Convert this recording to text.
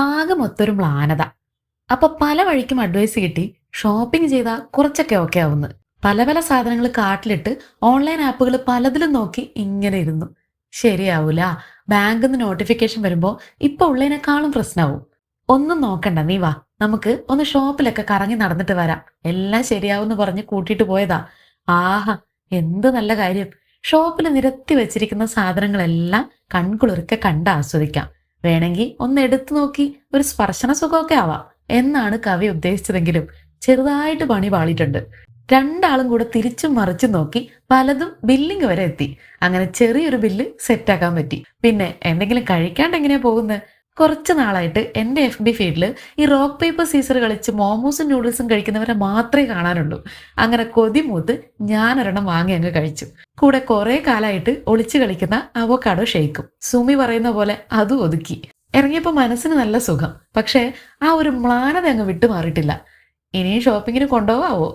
ആകെ മൊത്തൊരു മ്ലാനത. അപ്പൊ പല വഴിക്കും അഡ്വൈസ് കിട്ടി. ഷോപ്പിംഗ് ചെയ്താൽ കുറച്ചൊക്കെ ഓക്കെ ആവുന്നു. പല പല സാധനങ്ങൾ കാർട്ടിലിട്ട് ഓൺലൈൻ ആപ്പുകൾ പലതിലും നോക്കി ഇങ്ങനെ ഇരുന്നു. ശരിയാവൂല. ബാങ്കിൽ നിന്ന് നോട്ടിഫിക്കേഷൻ വരുമ്പോ ഇപ്പൊ ഉള്ളതിനേക്കാളും പ്രശ്നാവും. ഒന്നും നോക്കണ്ട, നീ വാ, നമുക്ക് ഒന്ന് ഷോപ്പിലൊക്കെ കറങ്ങി നടന്നിട്ട് വരാം. എല്ലാം ശരിയാവുമെന്ന് പറഞ്ഞ് കൂട്ടിയിട്ട് പോയതാ. ആഹാ, എന്ത് നല്ല കാര്യം. ഷോപ്പിൽ നിരത്തി വെച്ചിരിക്കുന്ന സാധനങ്ങളെല്ലാം കൺകുളിർക്കെ കണ്ട് ആസ്വദിക്കാം. വേണമെങ്കിൽ ഒന്ന് എടുത്തു നോക്കി ഒരു സ്പർശന സുഖമൊക്കെ ആവാം എന്നാണ് കവി ഉദ്ദേശിച്ചതെങ്കിലും ചെറുതായിട്ട് പണി പാളിയിട്ടുണ്ട്. രണ്ടാളും കൂടെ തിരിച്ചും മറിച്ചും നോക്കി പലതും ബില്ലിങ് വരെ എത്തി. അങ്ങനെ ചെറിയൊരു ബില്ല് സെറ്റാക്കാൻ പറ്റി. പിന്നെ എന്തെങ്കിലും കഴിക്കാണ്ട് എങ്ങനെയാ പോകുന്നത്? കുറച്ച് നാളായിട്ട് എൻ്റെ FB ഫീഡിൽ ഈ റോക്ക് പേപ്പർ സീസർ കളിച്ച് മോമോസും നൂഡിൽസും കഴിക്കുന്നവരെ മാത്രമേ കാണാനുള്ളൂ. അങ്ങനെ കൊതിമൂത്ത് ഞാനൊരെണ്ണം വാങ്ങി അങ്ങ് കഴിച്ചു. കൂടെ കുറെ കാലമായിട്ട് ഒളിച്ചു കളിക്കുന്ന അവോക്കാഡോ ഷെയ്ക്കും. സുമി പറയുന്ന പോലെ അതും ഒതുക്കി. ഇറങ്ങിയപ്പോൾ മനസ്സിന് നല്ല സുഖം. പക്ഷേ ആ ഒരു മ്ലാനത അങ്ങ് വിട്ടുമാറിയിട്ടില്ല. ഇനിയും ഷോപ്പിങ്ങിന് കൊണ്ടുപോകാവോ?